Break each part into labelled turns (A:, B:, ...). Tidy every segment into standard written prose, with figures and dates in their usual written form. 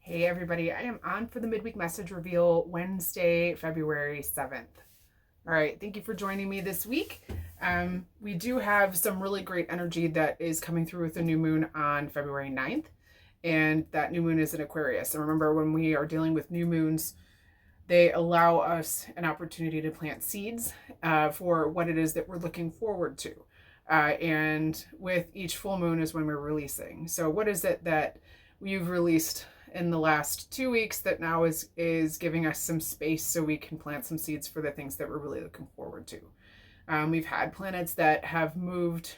A: Hey everybody, I am on for the midweek message reveal Wednesday, February 7th. All right, thank you for joining me this week. We do have some really great energy that is coming through with the new moon on February 9th, and that new moon is in Aquarius. And remember, when we are dealing with new moons, they allow us an opportunity to plant seeds for what it is that we're looking forward to. And with each full moon is when we're releasing. So what is it that you've released in the last 2 weeks that now is giving us some space so we can plant some seeds for the things that we're really looking forward to? We've had planets that have moved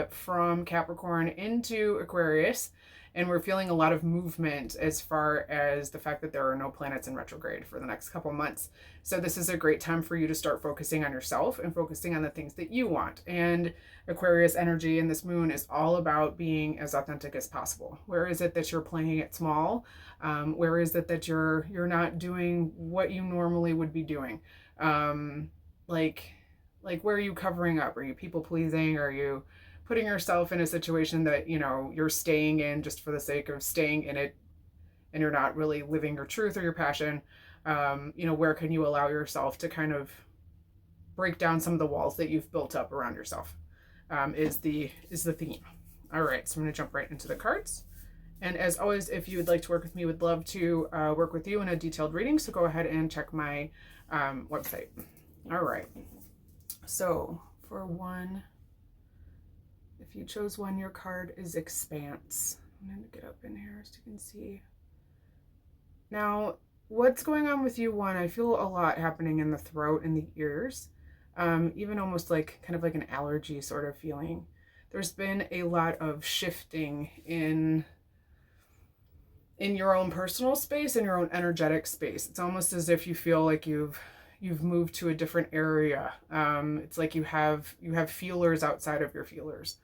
A: from Capricorn into Aquarius, and we're feeling a lot of movement as far as the fact that there are no planets in retrograde for the next couple months. So this is a great time for you to start focusing on yourself and focusing on the things that you want. And Aquarius energy in this moon is all about being as authentic as possible. Where is it that you're playing it small? Where is it that you're not doing what you normally would be doing? Like where are you covering up? Are you people pleasing? Are you putting yourself in a situation that you're staying in just for the sake of staying in it, and you're not really living your truth or your passion? Where can you allow yourself to kind of break down some of the walls that you've built up around yourself? Is the theme. All right, so I'm going to jump right into the cards. And as always, if you would like to work with me, would love to work with you in a detailed reading. So go ahead and check my website. All right. So for one, if you chose one, your card is Expanse. I'm going to get up in here so you can see. Now, what's going on with you, one, I feel a lot happening in the throat and the ears, even almost like kind of like an allergy sort of feeling. There's been a lot of shifting in your own personal space and your own energetic space. It's almost as if you feel like you've moved to a different area. It's like you have feelers outside of your feelers.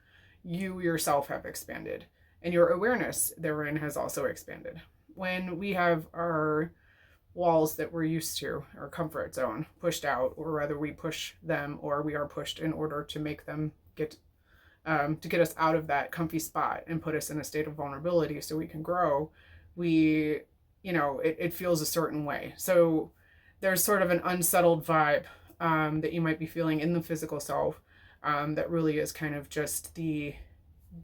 A: You yourself have expanded, and your awareness therein has also expanded. When we have our walls that we're used to, our comfort zone, pushed out, or rather we push them, or we are pushed in order to make them get us out of that comfy spot and put us in a state of vulnerability so we can grow, it feels a certain way. So there's sort of an unsettled vibe that you might be feeling in the physical self, that really is kind of just the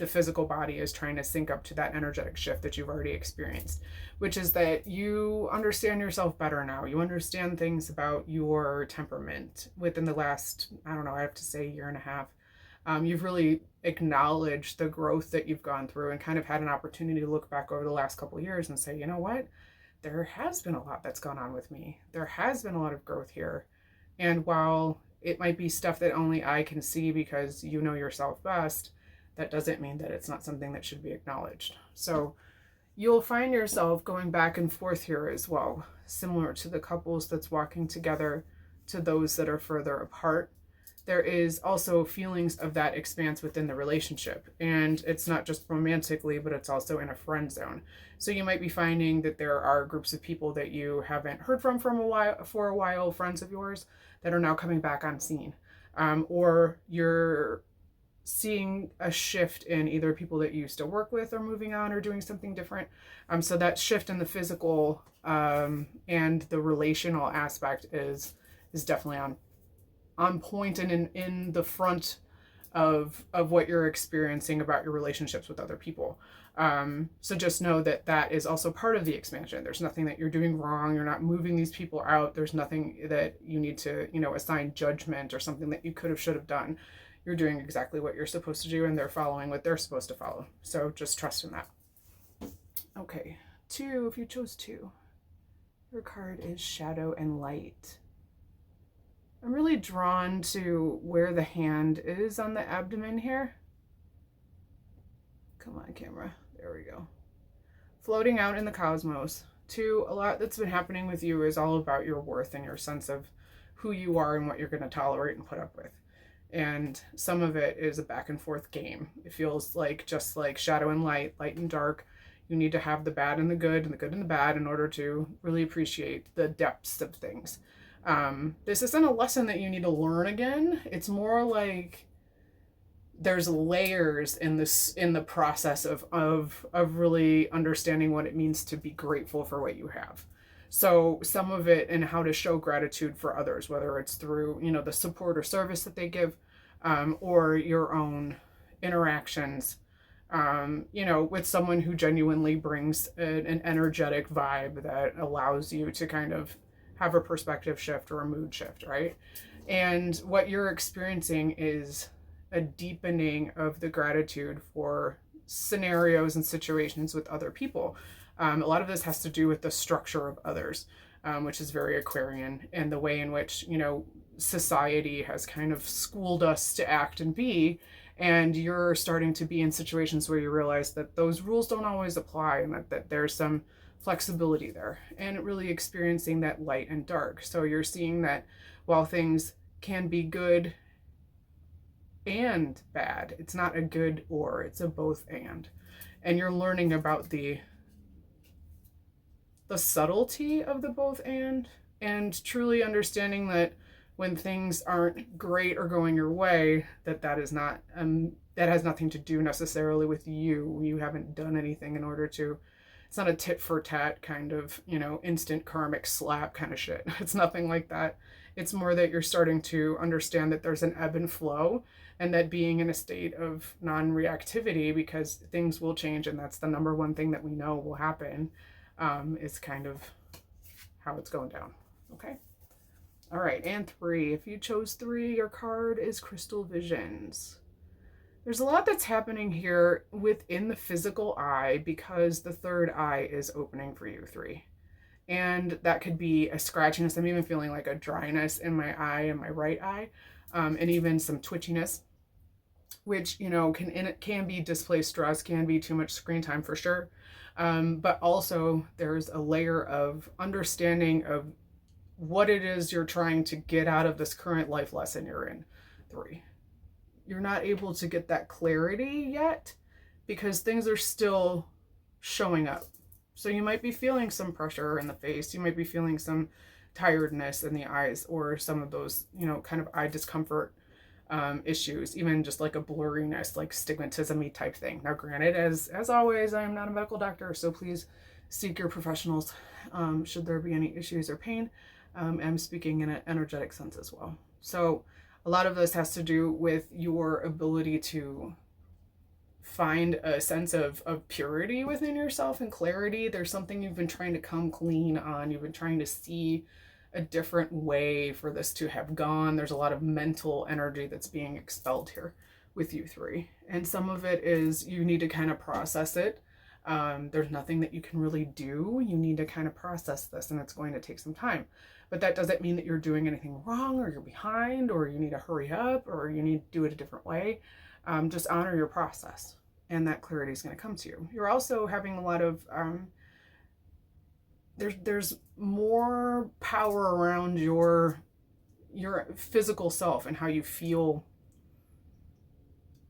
A: physical body is trying to sync up to that energetic shift that you've already experienced, which is that you understand yourself better now. You understand things about your temperament within the last, I don't know, I have to say year and a half. You've really acknowledged the growth that you've gone through and kind of had an opportunity to look back over the last couple of years and say, you know what? There has been a lot that's gone on with me. There has been a lot of growth here. And while it might be stuff that only I can see because you know yourself best, that doesn't mean that it's not something that should be acknowledged. So you'll find yourself going back and forth here as well, similar to the couples that's walking together to those that are further apart. There is also feelings of that expanse within the relationship. And it's not just romantically, but it's also in a friend zone. So you might be finding that there are groups of people that you haven't heard from for a while, friends of yours that are now coming back on scene. Or you're seeing a shift in either people that you still work with or moving on or doing something different. So that shift in the physical and the relational aspect is definitely on point and in the front of what you're experiencing about your relationships with other people. So just know that is also part of the expansion. There's nothing that you're doing wrong. You're not moving these people out. There's nothing that you need to, assign judgment or something that you could have, should have done. You're doing exactly what you're supposed to do, and they're following what they're supposed to follow. So just trust in that. Okay, 2, if you chose 2, your card is Shadow and Light. I'm really drawn to where the hand is on the abdomen here. Come on, camera. There we go. Floating out in the cosmos. 2, a lot that's been happening with you is all about your worth and your sense of who you are and what you're going to tolerate and put up with. And some of it is a back and forth game. It feels like just like shadow and light, light and dark. You need to have the bad and the good and the good and the bad in order to really appreciate the depths of things. This isn't a lesson that you need to learn again. It's more like there's layers in this, in the process of really understanding what it means to be grateful for what you have. So some of it and how to show gratitude for others, whether it's through, you know, the support or service that they give, or your own interactions, you know, with someone who genuinely brings an energetic vibe that allows you to kind of have a perspective shift or a mood shift, right? And what you're experiencing is a deepening of the gratitude for scenarios and situations with other people. A lot of this has to do with the structure of others, which is very Aquarian, and the way in which, you know, society has kind of schooled us to act and be. And you're starting to be in situations where you realize that those rules don't always apply, and that there's some flexibility there, and really experiencing that light and dark. So you're seeing that while things can be good and bad, it's not a good or, it's a both and you're learning about the subtlety of the both and truly understanding that when things aren't great or going your way, that is not that has nothing to do necessarily with you. You haven't done anything in order to. It's not a tit for tat kind of, you know, instant karmic slap kind of shit. It's nothing like that. It's more that you're starting to understand that there's an ebb and flow, and that being in a state of non-reactivity, because things will change, and that's the number one thing that we know will happen, is kind of how it's going down. Okay. All right. And 3, if you chose 3, your card is Crystal Visions. There's a lot that's happening here within the physical eye, because the third eye is opening for you, 3. And that could be a scratchiness. I'm even feeling like a dryness in my eye, in my right eye, and even some twitchiness, which, you know, can be displaced stress, can be too much screen time for sure. But also there's a layer of understanding of what it is you're trying to get out of this current life lesson you're in, 3. You're not able to get that clarity yet because things are still showing up. So you might be feeling some pressure in the face. You might be feeling some tiredness in the eyes, or some of those, you know, kind of eye discomfort issues, even just like a blurriness, like stigmatism-y type thing. Now, granted, as always, I am not a medical doctor, so please seek your professionals should there be any issues or pain. I'm speaking in an energetic sense as well. So a lot of this has to do with your ability to find a sense of purity within yourself and clarity. There's something you've been trying to come clean on. You've been trying to see a different way for this to have gone. There's a lot of mental energy that's being expelled here with you, 3. And some of it is you need to kind of process it. There's nothing that you can really do. You need to kind of process this, and it's going to take some time. But that doesn't mean that you're doing anything wrong, or you're behind, or you need to hurry up, or you need to do it a different way. Just honor your process, and that clarity is going to come to you. You're also having a lot of, there's more power around your physical self and how you feel.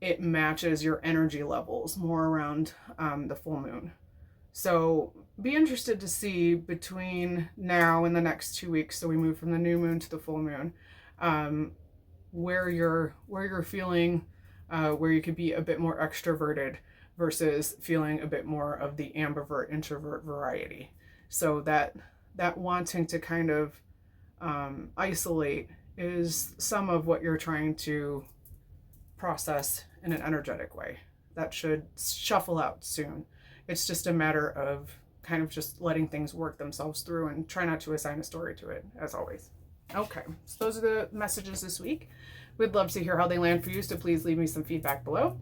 A: It matches your energy levels more around the full moon. So be interested to see between now and the next 2 weeks, so we move from the new moon to the full moon, where you're feeling where you could be a bit more extroverted versus feeling a bit more of the ambivert introvert variety. So that wanting to kind of isolate is some of what you're trying to process in an energetic way. That should shuffle out soon. It's just a matter of kind of just letting things work themselves through, and try not to assign a story to it, as always. Okay, so those are the messages this week. We'd love to hear how they land for you, so please leave me some feedback below.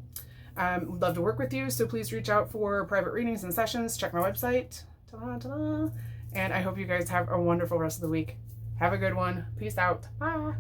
A: We'd love to work with you, so please reach out for private readings and sessions. Check my website. Ta-da, ta-da. And I hope you guys have a wonderful rest of the week. Have a good one. Peace out. Bye.